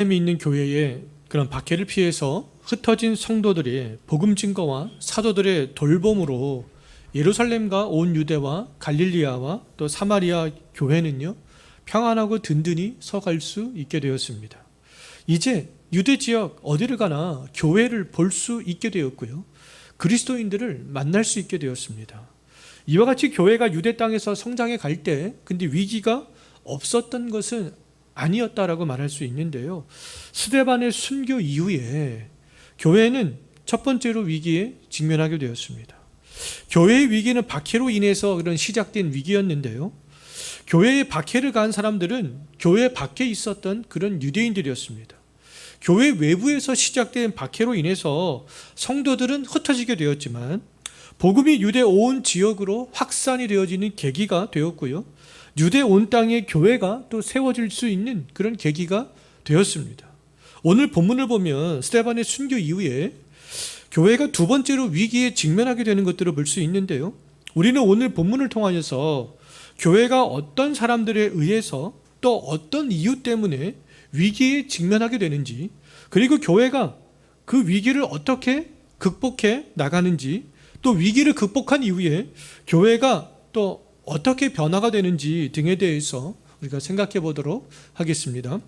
있는 교회에 그런 박해를 피해서 흩어진 성도들의 복음 증거와 사도들의 돌봄으로 예루살렘과 온 유대와 갈릴리아와 또 사마리아 교회는요, 평안하고 든든히 서갈 수 있게 되었습니다. 이제 유대 지역 어디를 가나 교회를 볼 수 있게 되었고요, 그리스도인들을 만날 수 있게 되었습니다. 이와 같이 교회가 유대 땅에서 성장해 갈 때 근데 위기가 없었던 것은 아니었다라고 말할 수 있는데요, 스데반의 순교 이후에 교회는 첫 번째로 위기에 직면하게 되었습니다. 교회의 위기는 박해로 인해서 그런 시작된 위기였는데요, 교회에 박해를 가한 사람들은 교회 밖에 있었던 그런 유대인들이었습니다. 교회 외부에서 시작된 박해로 인해서 성도들은 흩어지게 되었지만 복음이 유대 온 지역으로 확산이 되어지는 계기가 되었고요, 유대 온 땅에 교회가 또 세워질 수 있는 그런 계기가 되었습니다. 오늘 본문을 보면 스데반의 순교 이후에 교회가 두 번째로 위기에 직면하게 되는 것들을 볼 수 있는데요, 우리는 오늘 본문을 통하여서 교회가 어떤 사람들에 의해서 또 어떤 이유 때문에 위기에 직면하게 되는지, 그리고 교회가 그 위기를 어떻게 극복해 나가는지, 또 위기를 극복한 이후에 교회가 또 어떻게 변화가 되는지 등에 대해서 우리가 생각해 보도록 하겠습니다.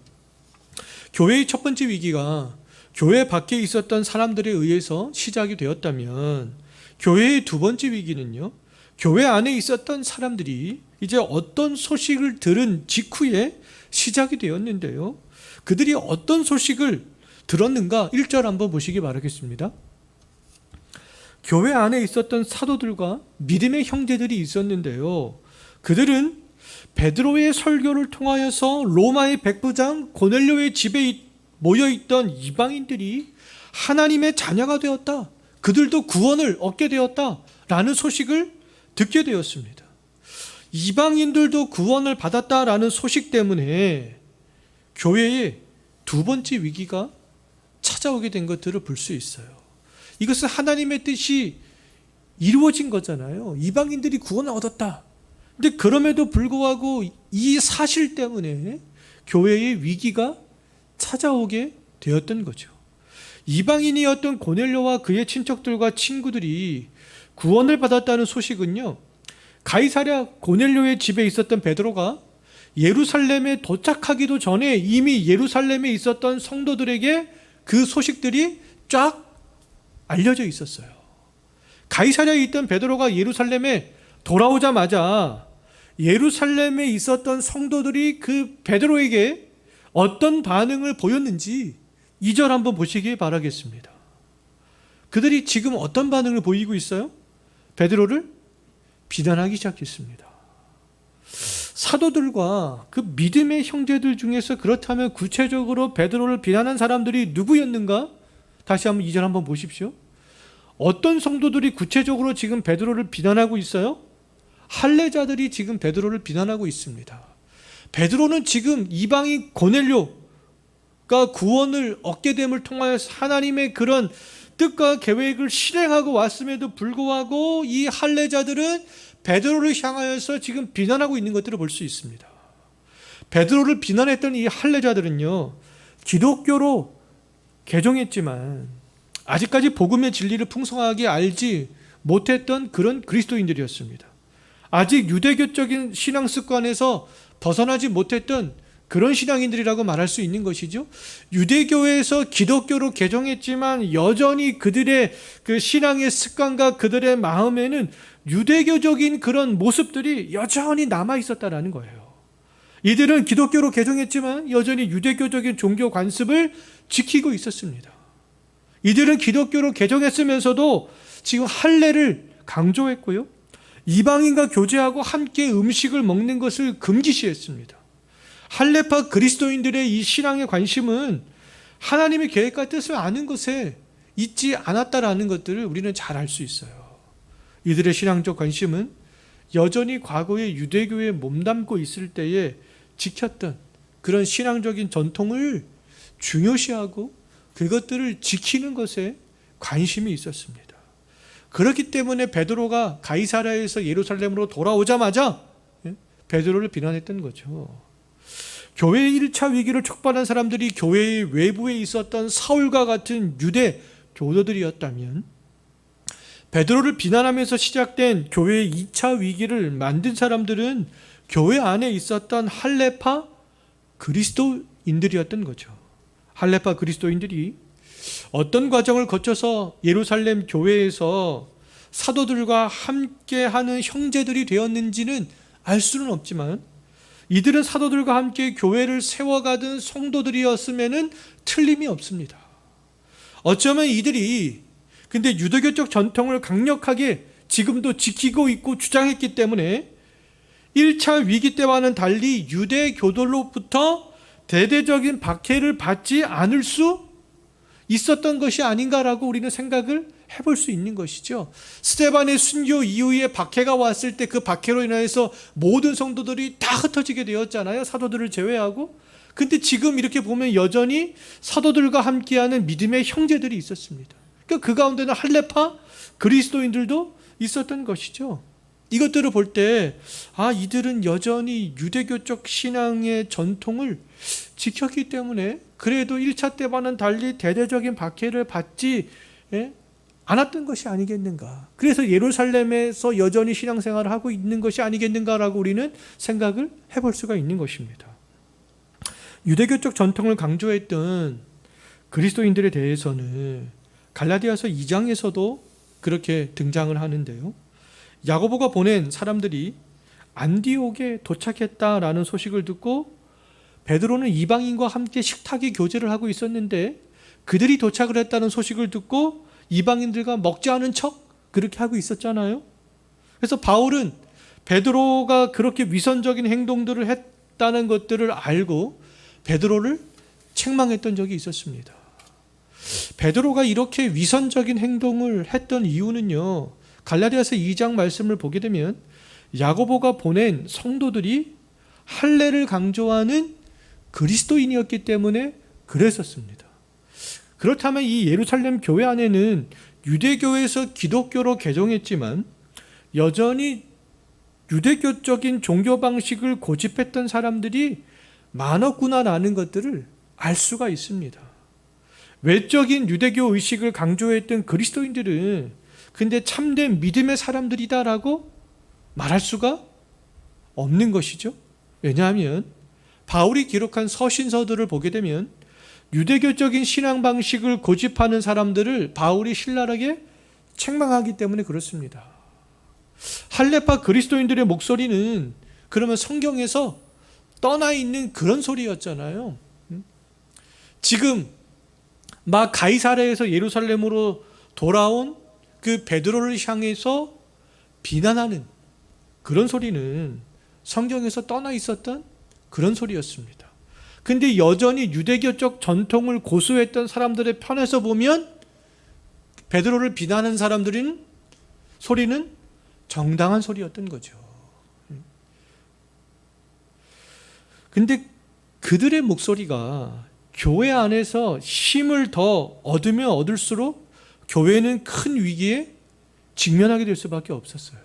교회의 첫 번째 위기가 교회 밖에 있었던 사람들에 의해서 시작이 되었다면, 교회의 두 번째 위기는요, 교회 안에 있었던 사람들이 이제 어떤 소식을 들은 직후에 시작이 되었는데요, 그들이 어떤 소식을 들었는가 1절 한번 보시기 바라겠습니다. 교회 안에 있었던 사도들과 믿음의 형제들이 있었는데요, 그들은 베드로의 설교를 통하여서 로마의 백부장 고넬료의 집에 모여있던 이방인들이 하나님의 자녀가 되었다, 그들도 구원을 얻게 되었다 라는 소식을 듣게 되었습니다. 이방인들도 구원을 받았다라는 소식 때문에 교회의 두 번째 위기가 찾아오게 된 것들을 볼 수 있어요. 이것은 하나님의 뜻이 이루어진 거잖아요. 이방인들이 구원을 얻었다. 근데 그럼에도 불구하고 이 사실 때문에 교회의 위기가 찾아오게 되었던 거죠. 이방인이었던 고넬료와 그의 친척들과 친구들이 구원을 받았다는 소식은요, 가이사랴 고넬료의 집에 있었던 베드로가 예루살렘에 도착하기도 전에 이미 예루살렘에 있었던 성도들에게 그 소식들이 쫙 알려져 있었어요. 가이사랴에 있던 베드로가 예루살렘에 돌아오자마자 예루살렘에 있었던 성도들이 그 베드로에게 어떤 반응을 보였는지 2절 한번 보시기 바라겠습니다. 그들이 지금 어떤 반응을 보이고 있어요? 베드로를 비난하기 시작했습니다. 사도들과 그 믿음의 형제들 중에서 그렇다면 구체적으로 베드로를 비난한 사람들이 누구였는가? 다시 한번 2절 한번 보십시오. 어떤 성도들이 구체적으로 지금 베드로를 비난하고 있어요? 할례자들이 지금 베드로를 비난하고 있습니다. 베드로는 지금 이방인 고넬료가 구원을 얻게 됨을 통하여서 하나님의 그런 뜻과 계획을 실행하고 왔음에도 불구하고 이 할례자들은 베드로를 향하여서 지금 비난하고 있는 것들을 볼 수 있습니다. 베드로를 비난했던 이 할례자들은요, 기독교로 개종했지만 아직까지 복음의 진리를 풍성하게 알지 못했던 그런 그리스도인들이었습니다. 아직 유대교적인 신앙 습관에서 벗어나지 못했던 그런 신앙인들이라고 말할 수 있는 것이죠. 유대교에서 기독교로 개종했지만 여전히 그들의 그 신앙의 습관과 그들의 마음에는 유대교적인 그런 모습들이 여전히 남아 있었다라는 거예요. 이들은 기독교로 개종했지만 여전히 유대교적인 종교 관습을 지키고 있었습니다. 이들은 기독교로 개종했으면서도 지금 할례를 강조했고요, 이방인과 교제하고 함께 음식을 먹는 것을 금기시했습니다. 할례파 그리스도인들의 이 신앙의 관심은 하나님의 계획과 뜻을 아는 것에 있지 않았다라는 것들을 우리는 잘 알 수 있어요. 이들의 신앙적 관심은 여전히 과거의 유대교에 몸담고 있을 때에 지켰던 그런 신앙적인 전통을 중요시하고 그것들을 지키는 것에 관심이 있었습니다. 그렇기 때문에 베드로가 가이사랴에서 예루살렘으로 돌아오자마자 베드로를 비난했던 거죠. 교회의 1차 위기를 촉발한 사람들이 교회의 외부에 있었던 사울과 같은 유대 교도들이었다면, 베드로를 비난하면서 시작된 교회의 2차 위기를 만든 사람들은 교회 안에 있었던 할례파 그리스도인들이었던 거죠. 할례파 그리스도인들이 어떤 과정을 거쳐서 예루살렘 교회에서 사도들과 함께하는 형제들이 되었는지는 알 수는 없지만, 이들은 사도들과 함께 교회를 세워가던 성도들이었음에는 틀림이 없습니다. 어쩌면 이들이 근데 유대교적 전통을 강력하게 지금도 지키고 있고 주장했기 때문에 1차 위기 때와는 달리 유대교도로부터 대대적인 박해를 받지 않을 수 있었던 것이 아닌가라고 우리는 생각을 해볼 수 있는 것이죠. 스데반의 순교 이후에 박해가 왔을 때 그 박해로 인해서 모든 성도들이 다 흩어지게 되었잖아요. 사도들을 제외하고. 근데 지금 이렇게 보면 여전히 사도들과 함께하는 믿음의 형제들이 있었습니다. 그러니까 그 가운데는 할례파 그리스도인들도 있었던 것이죠. 이것들을 볼 때 이들은 여전히 유대교적 신앙의 전통을 지켰기 때문에 그래도 1차 때와는 달리 대대적인 박해를 받지 않았던 것이 아니겠는가. 그래서 예루살렘에서 여전히 신앙생활을 하고 있는 것이 아니겠는가라고 우리는 생각을 해볼 수가 있는 것입니다. 유대교적 전통을 강조했던 그리스도인들에 대해서는 갈라디아서 2장에서도 그렇게 등장을 하는데요. 야고보가 보낸 사람들이 안디옥에 도착했다라는 소식을 듣고 베드로는 이방인과 함께 식탁에 교제를 하고 있었는데 그들이 도착을 했다는 소식을 듣고 이방인들과 먹지 않은 척 그렇게 하고 있었잖아요. 그래서 바울은 베드로가 그렇게 위선적인 행동들을 했다는 것들을 알고 베드로를 책망했던 적이 있었습니다. 베드로가 이렇게 위선적인 행동을 했던 이유는요, 갈라디아서 2장 말씀을 보게 되면 야고보가 보낸 성도들이 할례를 강조하는 그리스도인이었기 때문에 그랬었습니다. 그렇다면 이 예루살렘 교회 안에는 유대교에서 기독교로 개종했지만 여전히 유대교적인 종교 방식을 고집했던 사람들이 많았구나라는 것들을 알 수가 있습니다. 외적인 유대교 의식을 강조했던 그리스도인들은 근데 참된 믿음의 사람들이다라고 말할 수가 없는 것이죠. 왜냐하면 바울이 기록한 서신서들을 보게 되면 유대교적인 신앙 방식을 고집하는 사람들을 바울이 신랄하게 책망하기 때문에 그렇습니다. 할례파 그리스도인들의 목소리는 그러면 성경에서 떠나 있는 그런 소리였잖아요. 지금 막 가이사랴에서 예루살렘으로 돌아온 그 베드로를 향해서 비난하는 그런 소리는 성경에서 떠나 있었던 그런 소리였습니다. 근데 여전히 유대교적 전통을 고수했던 사람들의 편에서 보면 베드로를 비난하는 사람들은 소리는 정당한 소리였던 거죠. 근데 그들의 목소리가 교회 안에서 힘을 더 얻으면 얻을수록 교회는 큰 위기에 직면하게 될 수밖에 없었어요.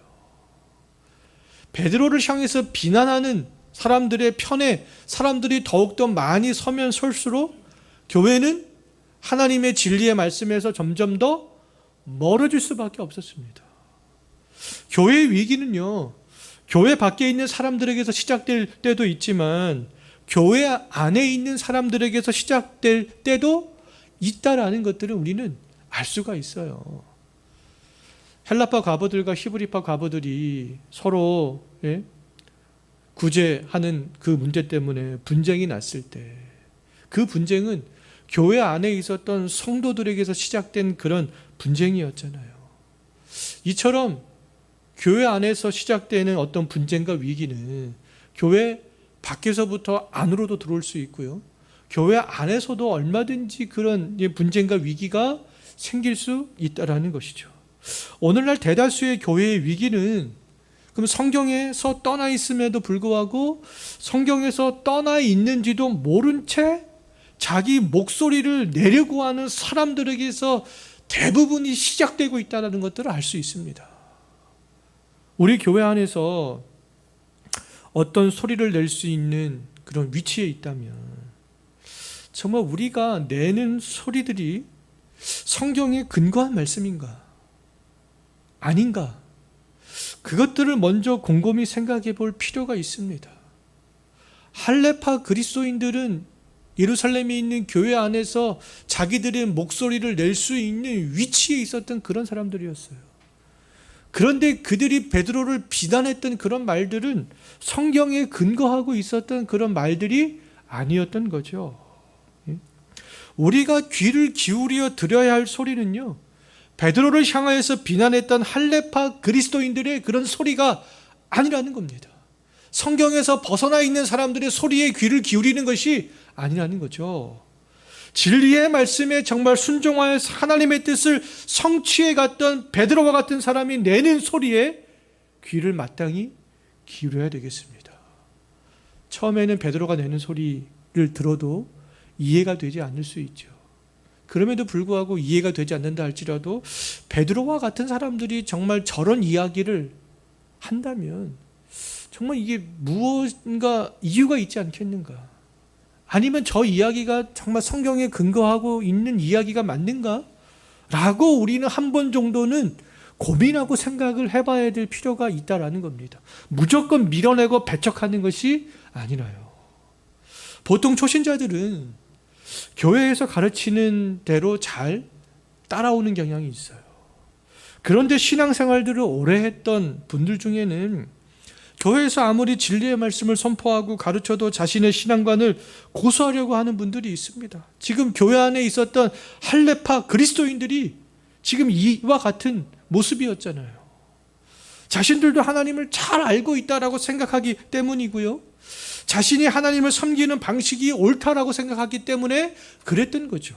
베드로를 향해서 비난하는 사람들의 편에 사람들이 더욱더 많이 서면 설수록 교회는 하나님의 진리의 말씀에서 점점 더 멀어질 수밖에 없었습니다. 교회의 위기는요, 교회 밖에 있는 사람들에게서 시작될 때도 있지만 교회 안에 있는 사람들에게서 시작될 때도 있다라는 것들을 우리는 알 수가 있어요. 헬라파 과부들과 히브리파 과부들이 서로 구제하는 그 문제 때문에 분쟁이 났을 때 그 분쟁은 교회 안에 있었던 성도들에게서 시작된 그런 분쟁이었잖아요. 이처럼 교회 안에서 시작되는 어떤 분쟁과 위기는 교회 밖에서부터 안으로도 들어올 수 있고요. 교회 안에서도 얼마든지 그런 분쟁과 위기가 생길 수 있다라는 것이죠. 오늘날 대다수의 교회의 위기는 그럼 성경에서 떠나 있음에도 불구하고 성경에서 떠나 있는지도 모른 채 자기 목소리를 내려고 하는 사람들에게서 대부분이 시작되고 있다는 것들을 알 수 있습니다. 우리 교회 안에서 어떤 소리를 낼 수 있는 그런 위치에 있다면 정말 우리가 내는 소리들이 성경에 근거한 말씀인가? 아닌가? 그것들을 먼저 곰곰이 생각해 볼 필요가 있습니다. 할레파 그리스도인들은 예루살렘에 있는 교회 안에서 자기들의 목소리를 낼 수 있는 위치에 있었던 그런 사람들이었어요. 그런데 그들이 베드로를 비난했던 그런 말들은 성경에 근거하고 있었던 그런 말들이 아니었던 거죠. 우리가 귀를 기울여 들어야 할 소리는요, 베드로를 향하여서 비난했던 할레파 그리스도인들의 그런 소리가 아니라는 겁니다. 성경에서 벗어나 있는 사람들의 소리에 귀를 기울이는 것이 아니라는 거죠. 진리의 말씀에 정말 순종하여서 하나님의 뜻을 성취해 갔던 베드로와 같은 사람이 내는 소리에 귀를 마땅히 기울여야 되겠습니다. 처음에는 베드로가 내는 소리를 들어도 이해가 되지 않을 수 있죠. 그럼에도 불구하고 이해가 되지 않는다 할지라도 베드로와 같은 사람들이 정말 저런 이야기를 한다면 정말 이게 무언가 이유가 있지 않겠는가? 아니면 저 이야기가 정말 성경에 근거하고 있는 이야기가 맞는가? 라고 우리는 한 번 정도는 고민하고 생각을 해봐야 될 필요가 있다라는 겁니다. 무조건 밀어내고 배척하는 것이 아니라요. 보통 초신자들은 교회에서 가르치는 대로 잘 따라오는 경향이 있어요. 그런데 신앙생활들을 오래 했던 분들 중에는 교회에서 아무리 진리의 말씀을 선포하고 가르쳐도 자신의 신앙관을 고수하려고 하는 분들이 있습니다. 지금 교회 안에 있었던 할레파 그리스도인들이 지금 이와 같은 모습이었잖아요. 자신들도 하나님을 잘 알고 있다라고 생각하기 때문이고요, 자신이 하나님을 섬기는 방식이 옳다라고 생각하기 때문에 그랬던 거죠.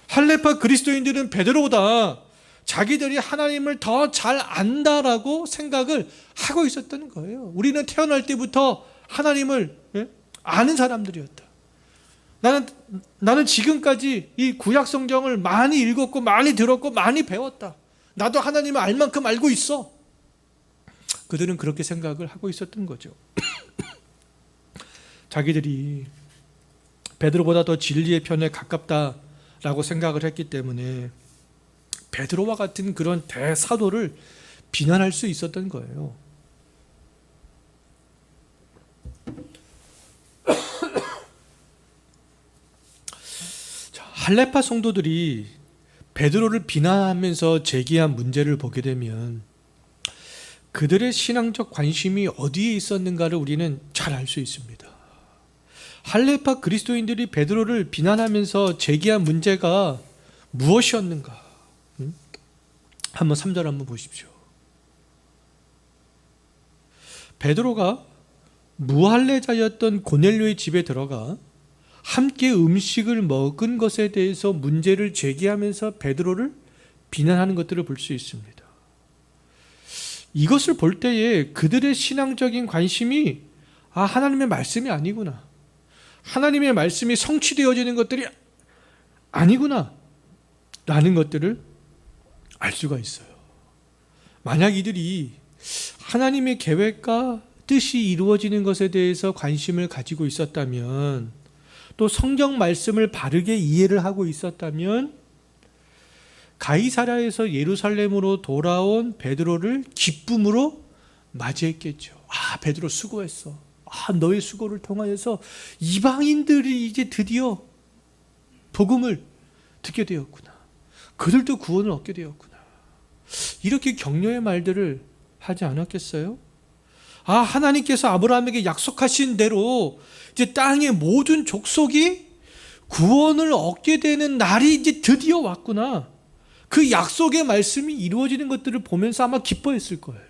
할레파 그리스도인들은 베드로보다 자기들이 하나님을 더 잘 안다라고 생각을 하고 있었던 거예요. 우리는 태어날 때부터 하나님을 아는 사람들이었다. 나는 지금까지 이 구약 성경을 많이 읽었고 많이 들었고 많이 배웠다. 나도 하나님을 알 만큼 알고 있어. 그들은 그렇게 생각을 하고 있었던 거죠. 자기들이 베드로보다 더 진리의 편에 가깝다라고 생각을 했기 때문에 베드로와 같은 그런 대사도를 비난할 수 있었던 거예요. 할레파 성도들이 베드로를 비난하면서 제기한 문제를 보게 되면 그들의 신앙적 관심이 어디에 있었는가를 우리는 잘 알 수 있습니다. 할레파 그리스도인들이 베드로를 비난하면서 제기한 문제가 무엇이었는가? 한번 3절 한번 보십시오. 베드로가 무할례자였던 고넬료의 집에 들어가 함께 음식을 먹은 것에 대해서 문제를 제기하면서 베드로를 비난하는 것들을 볼 수 있습니다. 이것을 볼 때에 그들의 신앙적인 관심이 하나님의 말씀이 아니구나, 하나님의 말씀이 성취되어지는 것들이 아니구나 라는 것들을 알 수가 있어요. 만약 이들이 하나님의 계획과 뜻이 이루어지는 것에 대해서 관심을 가지고 있었다면, 또 성경 말씀을 바르게 이해를 하고 있었다면 가이사랴에서 예루살렘으로 돌아온 베드로를 기쁨으로 맞이했겠죠. 베드로 수고했어. 너의 수고를 통하여서 이방인들이 이제 드디어 복음을 듣게 되었구나. 그들도 구원을 얻게 되었구나. 이렇게 격려의 말들을 하지 않았겠어요? 하나님께서 아브라함에게 약속하신 대로 이제 땅의 모든 족속이 구원을 얻게 되는 날이 이제 드디어 왔구나. 그 약속의 말씀이 이루어지는 것들을 보면서 아마 기뻐했을 거예요.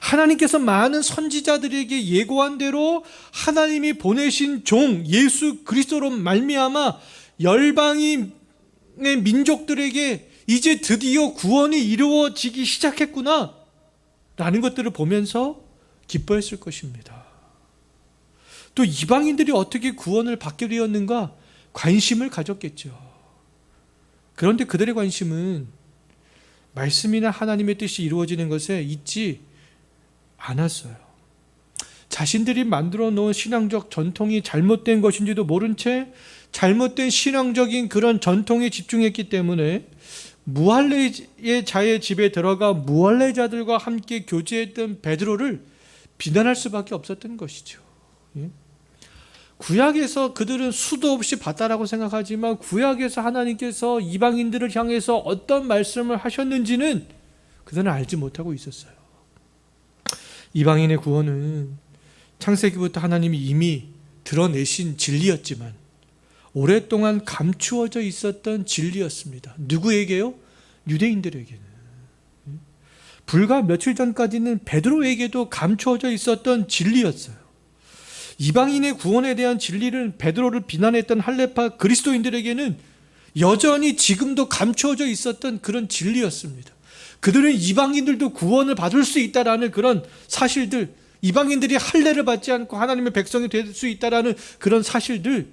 하나님께서 많은 선지자들에게 예고한 대로 하나님이 보내신 종 예수 그리스도로 말미암아 열방의 민족들에게 이제 드디어 구원이 이루어지기 시작했구나 라는 것들을 보면서 기뻐했을 것입니다. 또 이방인들이 어떻게 구원을 받게 되었는가 관심을 가졌겠죠. 그런데 그들의 관심은 말씀이나 하나님의 뜻이 이루어지는 것에 있지 않았어요. 자신들이 만들어 놓은 신앙적 전통이 잘못된 것인지도 모른 채 잘못된 신앙적인 그런 전통에 집중했기 때문에 무할례자의 집에 들어가 무할례자들과 함께 교제했던 베드로를 비난할 수밖에 없었던 것이죠. 구약에서 그들은 수도 없이 봤다라고 생각하지만 구약에서 하나님께서 이방인들을 향해서 어떤 말씀을 하셨는지는 그들은 알지 못하고 있었어요. 이방인의 구원은 창세기부터 하나님이 이미 드러내신 진리였지만 오랫동안 감추어져 있었던 진리였습니다. 누구에게요? 유대인들에게는. 불과 며칠 전까지는 베드로에게도 감추어져 있었던 진리였어요. 이방인의 구원에 대한 진리를 베드로를 비난했던 할례파 그리스도인들에게는 여전히 지금도 감추어져 있었던 그런 진리였습니다. 그들은 이방인들도 구원을 받을 수 있다라는 그런 사실들, 이방인들이 할례를 받지 않고 하나님의 백성이 될 수 있다라는 그런 사실들,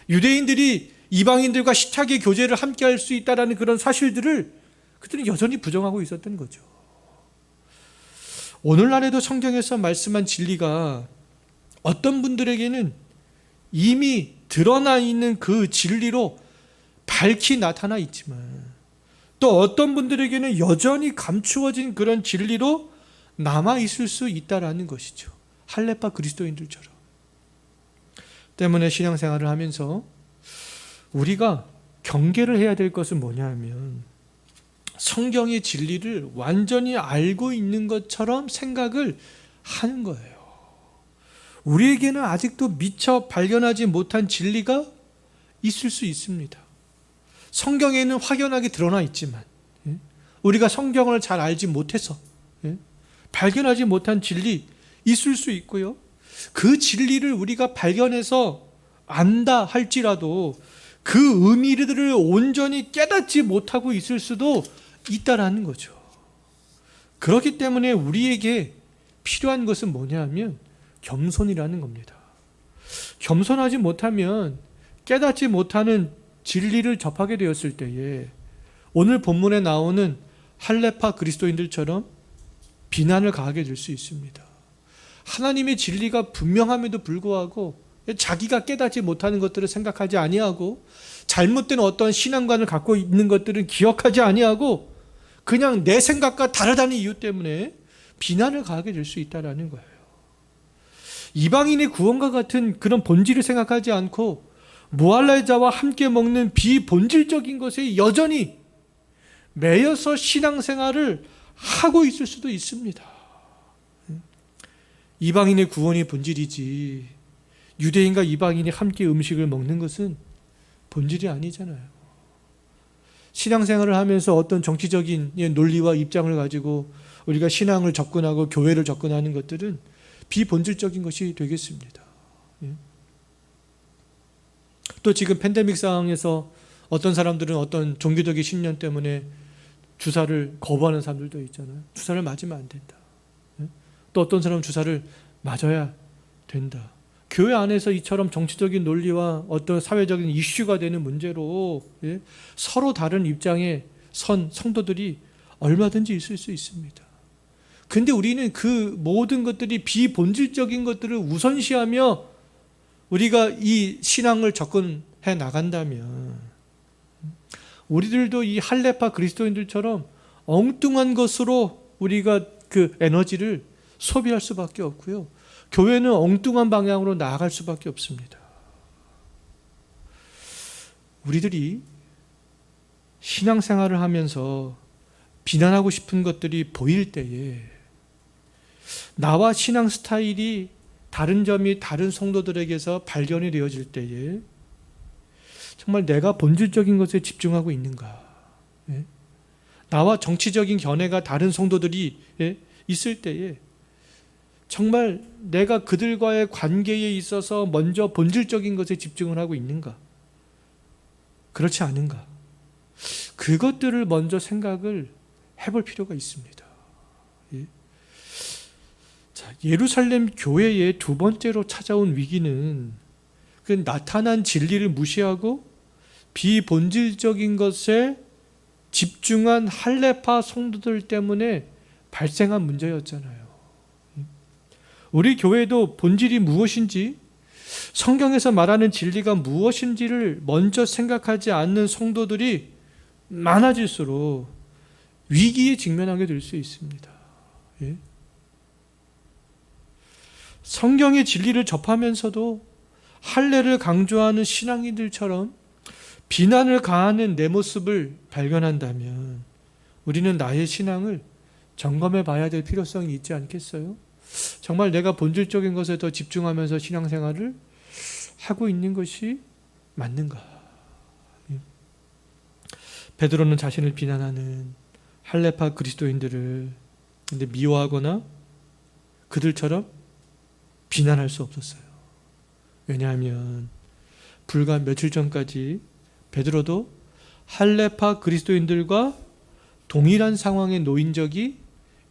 유대인들이 이방인들과 식탁의 교제를 함께 할 수 있다라는 그런 사실들을 그들은 여전히 부정하고 있었던 거죠. 오늘날에도 성경에서 말씀한 진리가 어떤 분들에게는 이미 드러나 있는 그 진리로 밝히 나타나 있지만 또 어떤 분들에게는 여전히 감추어진 그런 진리로 남아 있을 수 있다라는 것이죠. 할례파 그리스도인들처럼. 때문에 신앙생활을 하면서 우리가 경계를 해야 될 것은 뭐냐 하면 성경의 진리를 완전히 알고 있는 것처럼 생각을 하는 거예요. 우리에게는 아직도 미처 발견하지 못한 진리가 있을 수 있습니다. 성경에는 확연하게 드러나 있지만 우리가 성경을 잘 알지 못해서 발견하지 못한 진리 있을 수 있고요. 그 진리를 우리가 발견해서 안다 할지라도 그 의미들을 온전히 깨닫지 못하고 있을 수도 있다라는 거죠. 그렇기 때문에 우리에게 필요한 것은 뭐냐 하면 겸손이라는 겁니다. 겸손하지 못하면 깨닫지 못하는 진리를 접하게 되었을 때에 오늘 본문에 나오는 할례파 그리스도인들처럼 비난을 가하게 될 수 있습니다. 하나님의 진리가 분명함에도 불구하고 자기가 깨닫지 못하는 것들을 생각하지 아니하고 잘못된 어떤 신앙관을 갖고 있는 것들은 기억하지 아니하고 그냥 내 생각과 다르다는 이유 때문에 비난을 가하게 될 수 있다는 거예요. 이방인의 구원과 같은 그런 본질을 생각하지 않고 무할례자와 함께 먹는 비본질적인 것에 여전히 매여서 신앙생활을 하고 있을 수도 있습니다. 이방인의 구원이 본질이지 유대인과 이방인이 함께 음식을 먹는 것은 본질이 아니잖아요. 신앙생활을 하면서 어떤 정치적인 논리와 입장을 가지고 우리가 신앙을 접근하고 교회를 접근하는 것들은 비본질적인 것이 되겠습니다. 또 지금 팬데믹 상황에서 어떤 사람들은 어떤 종교적인 신념 때문에 주사를 거부하는 사람들도 있잖아요. 주사를 맞으면 안 된다. 또 어떤 사람은 주사를 맞아야 된다. 교회 안에서 이처럼 정치적인 논리와 어떤 사회적인 이슈가 되는 문제로 서로 다른 입장에 선 성도들이 얼마든지 있을 수 있습니다. 근데 우리는 그 모든 것들이 비본질적인 것들을 우선시하며 우리가 이 신앙을 접근해 나간다면 우리들도 이 할례파 그리스도인들처럼 엉뚱한 것으로 우리가 그 에너지를 소비할 수밖에 없고요. 교회는 엉뚱한 방향으로 나아갈 수밖에 없습니다. 우리들이 신앙생활을 하면서 비난하고 싶은 것들이 보일 때에 나와 신앙 스타일이 다른 점이 다른 성도들에게서 발견이 되어질 때에 정말 내가 본질적인 것에 집중하고 있는가? 나와 정치적인 견해가 다른 성도들이 있을 때에 정말 내가 그들과의 관계에 있어서 먼저 본질적인 것에 집중을 하고 있는가? 그렇지 않은가? 그것들을 먼저 생각을 해볼 필요가 있습니다. 자, 예루살렘 교회의 두 번째로 찾아온 위기는 그 나타난 진리를 무시하고 비본질적인 것에 집중한 할례파 성도들 때문에 발생한 문제였잖아요. 우리 교회도 본질이 무엇인지, 성경에서 말하는 진리가 무엇인지를 먼저 생각하지 않는 성도들이 많아질수록 위기에 직면하게 될 수 있습니다. 예? 성경의 진리를 접하면서도 할례를 강조하는 신앙인들처럼 비난을 가하는 내 모습을 발견한다면 우리는 나의 신앙을 점검해 봐야 될 필요성이 있지 않겠어요? 정말 내가 본질적인 것에 더 집중하면서 신앙생활을 하고 있는 것이 맞는가? 베드로는 자신을 비난하는 할례파 그리스도인들을 근데 미워하거나 그들처럼 비난할 수 없었어요. 왜냐하면 불과 며칠 전까지 베드로도 할례파 그리스도인들과 동일한 상황에 놓인 적이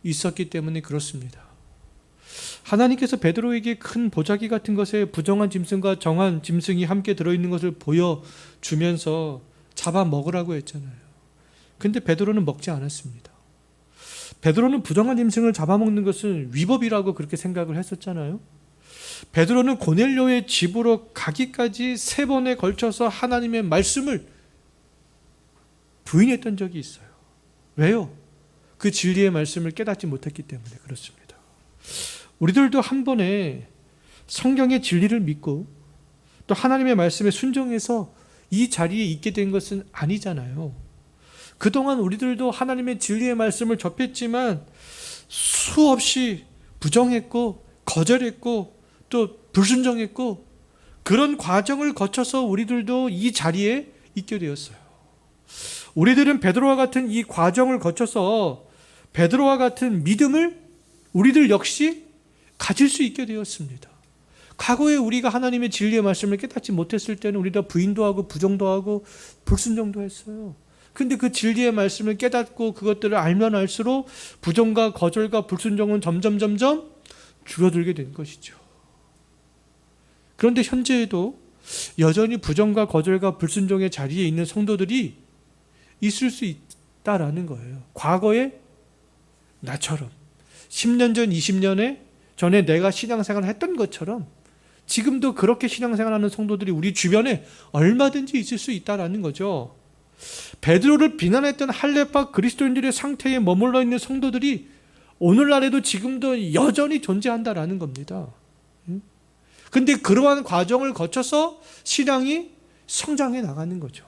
있었기 때문에 그렇습니다. 하나님께서 베드로에게 큰 보자기 같은 것에 부정한 짐승과 정한 짐승이 함께 들어있는 것을 보여주면서 잡아먹으라고 했잖아요. 근데 베드로는 먹지 않았습니다. 베드로는 부정한 짐승을 잡아먹는 것은 위법이라고 그렇게 생각을 했었잖아요. 베드로는 고넬료의 집으로 가기까지 3번에 걸쳐서 하나님의 말씀을 부인했던 적이 있어요. 왜요? 그 진리의 말씀을 깨닫지 못했기 때문에 그렇습니다. 우리들도 한 번에 성경의 진리를 믿고 또 하나님의 말씀에 순종해서 이 자리에 있게 된 것은 아니잖아요. 그동안 우리들도 하나님의 진리의 말씀을 접했지만 수없이 부정했고 거절했고 또 불순종했고 그런 과정을 거쳐서 우리들도 이 자리에 있게 되었어요. 우리들은 베드로와 같은 이 과정을 거쳐서 베드로와 같은 믿음을 우리들 역시 가질 수 있게 되었습니다. 과거에 우리가 하나님의 진리의 말씀을 깨닫지 못했을 때는 우리가 부인도 하고 부정도 하고 불순종도 했어요. 근데 그 진리의 말씀을 깨닫고 그것들을 알면 알수록 부정과 거절과 불순종은 점점 줄어들게 된 것이죠. 그런데 현재에도 여전히 부정과 거절과 불순종의 자리에 있는 성도들이 있을 수 있다라는 거예요. 과거에 나처럼 10년 전, 20년 전에 내가 신앙생활을 했던 것처럼 지금도 그렇게 신앙생활하는 성도들이 우리 주변에 얼마든지 있을 수 있다라는 거죠. 베드로를 비난했던 할례파 그리스도인들의 상태에 머물러 있는 성도들이 오늘날에도 지금도 여전히 존재한다라는 겁니다. 근데 그러한 과정을 거쳐서 신앙이 성장해 나가는 거죠.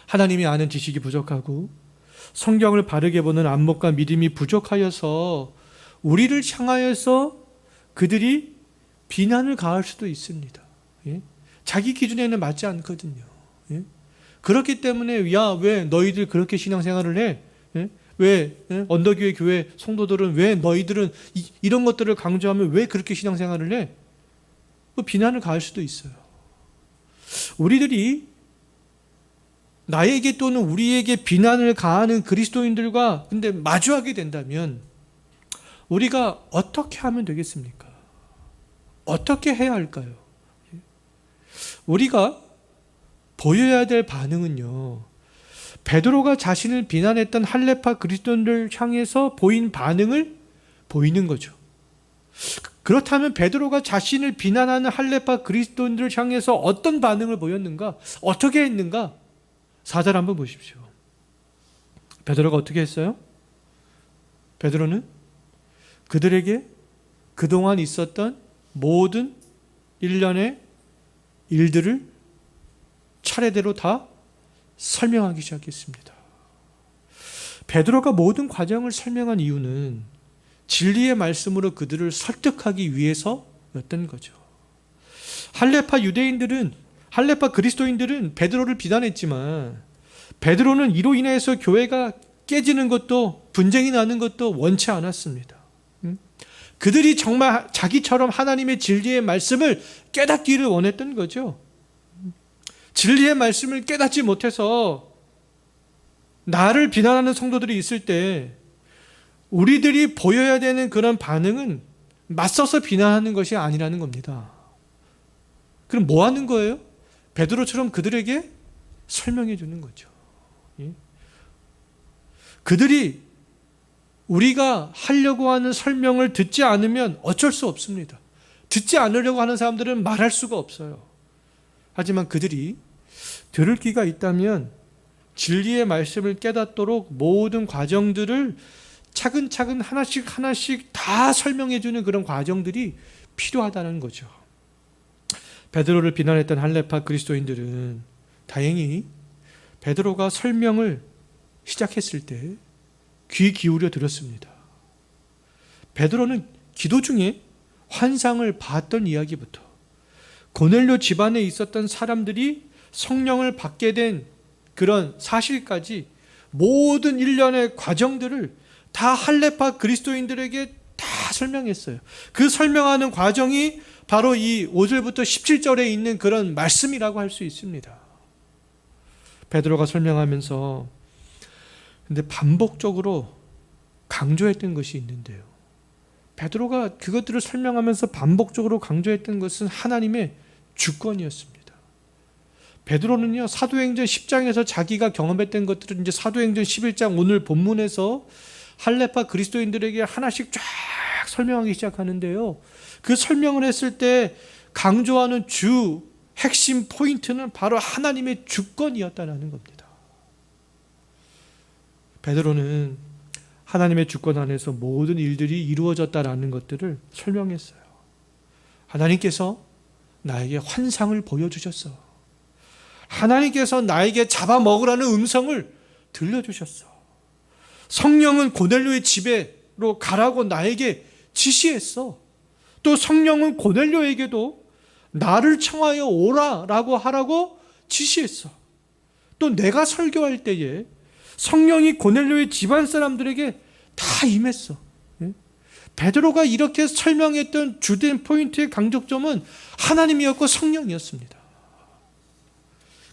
하나님이 아는 지식이 부족하고 성경을 바르게 보는 안목과 믿음이 부족하여서 우리를 향하여서 그들이 비난을 가할 수도 있습니다. 자기 기준에는 맞지 않거든요. 그렇기 때문에 야, 왜 너희들 그렇게 신앙생활을 해? 왜 언더교회 교회 성도들은 왜 너희들은 이런 것들을 강조하면 왜 그렇게 신앙생활을 해? 비난을 가할 수도 있어요. 우리들이 나에게 또는 우리에게 비난을 가하는 그리스도인들과 근데 마주하게 된다면 우리가 어떻게 하면 되겠습니까? 어떻게 해야 할까요? 우리가 보여야 될 반응은요, 베드로가 자신을 비난했던 할례파 그리스도인들 향해서 보인 반응을 보이는 거죠. 그렇다면 베드로가 자신을 비난하는 할례파 그리스도인들을 향해서 어떤 반응을 보였는가? 어떻게 했는가? 4절 한번 보십시오. 베드로가 어떻게 했어요? 베드로는 그들에게 그동안 있었던 모든 일련의 일들을 차례대로 다 설명하기 시작했습니다. 베드로가 모든 과정을 설명한 이유는 진리의 말씀으로 그들을 설득하기 위해서였던 거죠. 할례파 그리스도인들은 베드로를 비난했지만 베드로는 이로 인해서 교회가 깨지는 것도 분쟁이 나는 것도 원치 않았습니다. 그들이 정말 자기처럼 하나님의 진리의 말씀을 깨닫기를 원했던 거죠. 진리의 말씀을 깨닫지 못해서 나를 비난하는 성도들이 있을 때 우리들이 보여야 되는 그런 반응은 맞서서 비난하는 것이 아니라는 겁니다. 그럼 뭐 하는 거예요? 베드로처럼 그들에게 설명해 주는 거죠. 그들이 우리가 하려고 하는 설명을 듣지 않으면 어쩔 수 없습니다. 듣지 않으려고 하는 사람들은 말할 수가 없어요. 하지만 그들이 들을 귀가 있다면 진리의 말씀을 깨닫도록 모든 과정들을 차근차근 하나씩 하나씩 다 설명해 주는 그런 과정들이 필요하다는 거죠. 베드로를 비난했던 할레파 그리스도인들은 다행히 베드로가 설명을 시작했을 때 귀 기울여 들었습니다. 베드로는 기도 중에 환상을 봤던 이야기부터 고넬료 집안에 있었던 사람들이 성령을 받게 된 그런 사실까지 모든 일련의 과정들을 다 할레파 그리스도인들에게 다 설명했어요. 그 설명하는 과정이 바로 이 5절부터 17절에 있는 그런 말씀이라고 할 수 있습니다. 베드로가 설명하면서 근데 반복적으로 강조했던 것이 있는데요. 베드로가 그것들을 설명하면서 반복적으로 강조했던 것은 하나님의 주권이었습니다. 베드로는요, 사도행전 10장에서 자기가 경험했던 것들을 이제 사도행전 11장 오늘 본문에서 할레파 그리스도인들에게 하나씩 쫙 설명하기 시작하는데요. 그 설명을 했을 때 강조하는 주 핵심 포인트는 바로 하나님의 주권이었다는 겁니다. 베드로는 하나님의 주권 안에서 모든 일들이 이루어졌다라는 것들을 설명했어요. 하나님께서 나에게 환상을 보여주셨어. 하나님께서 나에게 잡아먹으라는 음성을 들려주셨어. 성령은 고넬료의 집에로 가라고 나에게 지시했어. 또 성령은 고넬료에게도 나를 청하여 오라라고 하라고 지시했어. 또 내가 설교할 때에 성령이 고넬료의 집안 사람들에게 다 임했어. 베드로가 이렇게 설명했던 주된 포인트의 강조점은 하나님이었고 성령이었습니다.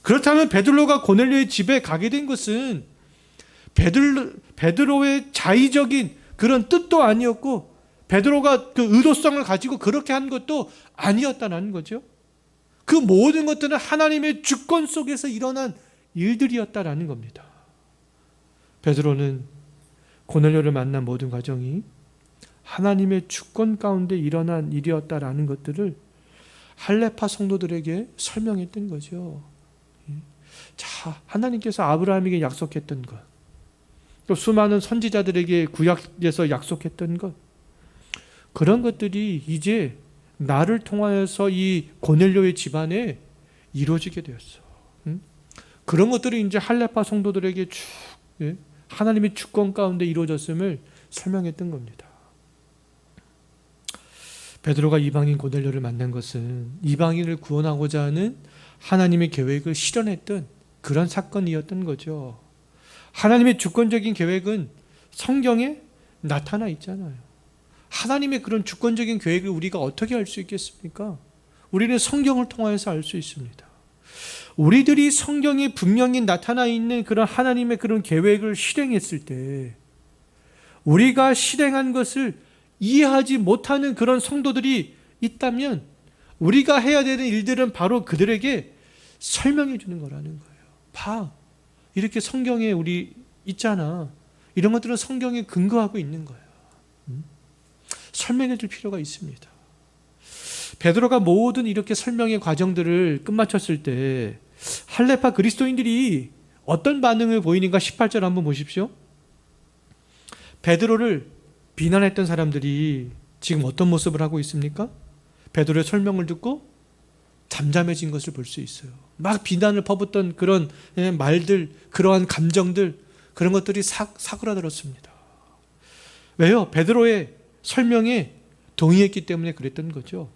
그렇다면 베드로가 고넬료의 집에 가게 된 것은 베드로의 자의적인 그런 뜻도 아니었고 베드로가 그 의도성을 가지고 그렇게 한 것도 아니었다는 거죠. 그 모든 것들은 하나님의 주권 속에서 일어난 일들이었다라는 겁니다. 베드로는 고넬료를 만난 모든 과정이 하나님의 주권 가운데 일어난 일이었다라는 것들을 할레파 성도들에게 설명했던 거죠. 자, 하나님께서 아브라함에게 약속했던 것, 또 수많은 선지자들에게 구약에서 약속했던 것, 그런 것들이 이제 나를 통하여서 이 고넬료의 집안에 이루어지게 되었어. 그런 것들이 이제 할레파 성도들에게 쭉 하나님의 주권 가운데 이루어졌음을 설명했던 겁니다. 베드로가 이방인 고넬료를 만난 것은 이방인을 구원하고자 하는 하나님의 계획을 실현했던 그런 사건이었던 거죠. 하나님의 주권적인 계획은 성경에 나타나 있잖아요. 하나님의 그런 주권적인 계획을 우리가 어떻게 알 수 있겠습니까? 우리는 성경을 통하여서 알 수 있습니다. 우리들이 성경에 분명히 나타나 있는 그런 하나님의 그런 계획을 실행했을 때 우리가 실행한 것을 이해하지 못하는 그런 성도들이 있다면 우리가 해야 되는 일들은 바로 그들에게 설명해 주는 거라는 거예요. 봐, 이렇게 성경에 우리 있잖아. 이런 것들은 성경에 근거하고 있는 거예요. 설명해 줄 필요가 있습니다. 베드로가 모든 이렇게 설명의 과정들을 끝마쳤을 때 할레파 그리스도인들이 어떤 반응을 보이는가 18절 한번 보십시오. 베드로를 비난했던 사람들이 지금 어떤 모습을 하고 있습니까? 베드로의 설명을 듣고 잠잠해진 것을 볼 수 있어요. 막 비난을 퍼붓던 그런 말들, 그러한 감정들, 그런 것들이 사그라들었습니다. 왜요? 베드로의 설명에 동의했기 때문에 그랬던 거죠.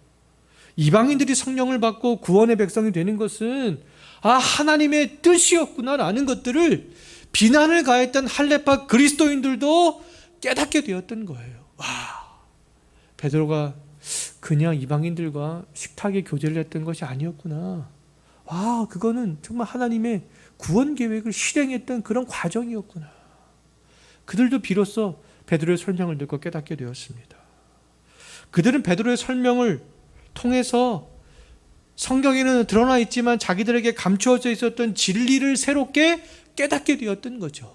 이방인들이 성령을 받고 구원의 백성이 되는 것은 하나님의 뜻이었구나라는 것들을 비난을 가했던 할레파 그리스도인들도 깨닫게 되었던 거예요. 와, 베드로가 그냥 이방인들과 식탁에 교제를 했던 것이 아니었구나. 와, 그거는 정말 하나님의 구원 계획을 실행했던 그런 과정이었구나. 그들도 비로소 베드로의 설명을 듣고 깨닫게 되었습니다. 그들은 베드로의 설명을 통해서 성경에는 드러나 있지만 자기들에게 감추어져 있었던 진리를 새롭게 깨닫게 되었던 거죠.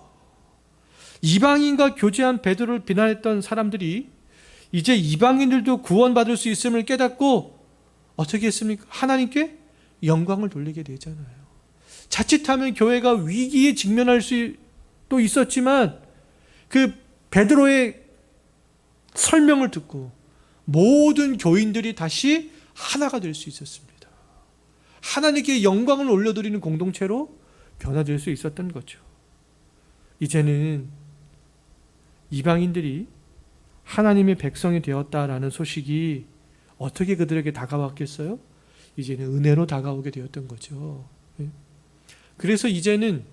이방인과 교제한 베드로를 비난했던 사람들이 이제 이방인들도 구원받을 수 있음을 깨닫고 어떻게 했습니까? 하나님께 영광을 돌리게 되잖아요. 자칫하면 교회가 위기에 직면할 수도 있었지만 그 베드로의 설명을 듣고 모든 교인들이 다시 하나가 될 수 있었습니다. 하나님께 영광을 올려드리는 공동체로 변화될 수 있었던 거죠. 이제는 이방인들이 하나님의 백성이 되었다라는 소식이 어떻게 그들에게 다가왔겠어요? 이제는 은혜로 다가오게 되었던 거죠. 그래서 이제는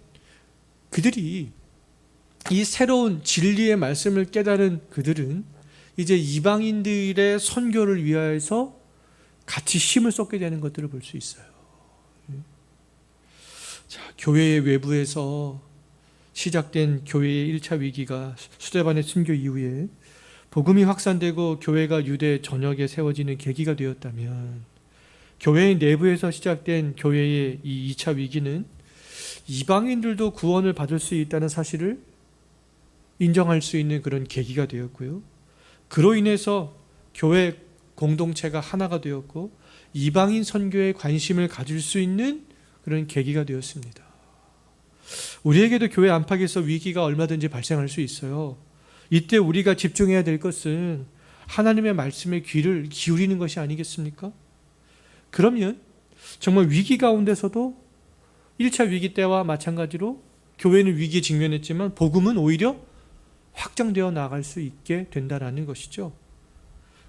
그들이 이 새로운 진리의 말씀을 깨달은 그들은 이제 이방인들의 선교를 위하여서 같이 힘을 쏟게 되는 것들을 볼 수 있어요. 자, 교회의 외부에서 시작된 교회의 1차 위기가 스데반의 순교 이후에 복음이 확산되고 교회가 유대 전역에 세워지는 계기가 되었다면, 교회의 내부에서 시작된 교회의 이 2차 위기는 이방인들도 구원을 받을 수 있다는 사실을 인정할 수 있는 그런 계기가 되었고요. 그로 인해서 교회 공동체가 하나가 되었고 이방인 선교에 관심을 가질 수 있는 그런 계기가 되었습니다. 우리에게도 교회 안팎에서 위기가 얼마든지 발생할 수 있어요. 이때 우리가 집중해야 될 것은 하나님의 말씀에 귀를 기울이는 것이 아니겠습니까? 그러면 정말 위기 가운데서도 1차 위기 때와 마찬가지로 교회는 위기에 직면했지만 복음은 오히려 확장되어 나갈 수 있게 된다는 것이죠.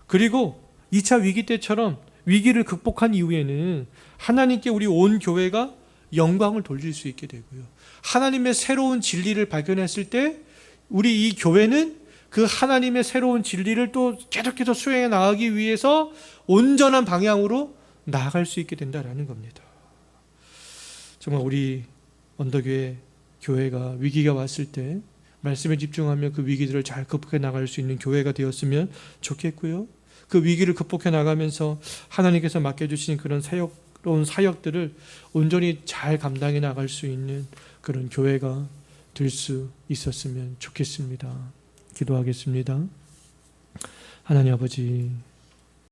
그리고 2차 위기 때처럼 위기를 극복한 이후에는 하나님께 우리 온 교회가 영광을 돌릴 수 있게 되고요. 하나님의 새로운 진리를 발견했을 때 우리 이 교회는 그 하나님의 새로운 진리를 또 계속해서 수행해 나가기 위해서 온전한 방향으로 나아갈 수 있게 된다는 겁니다. 정말 우리 언더교회 교회가 위기가 왔을 때 말씀에 집중하며 그 위기들을 잘 극복해 나갈 수 있는 교회가 되었으면 좋겠고요. 그 위기를 극복해 나가면서 하나님께서 맡겨주신 그런 새로운 사역들을 온전히 잘 감당해 나갈 수 있는 그런 교회가 될 수 있었으면 좋겠습니다. 기도하겠습니다. 하나님 아버지,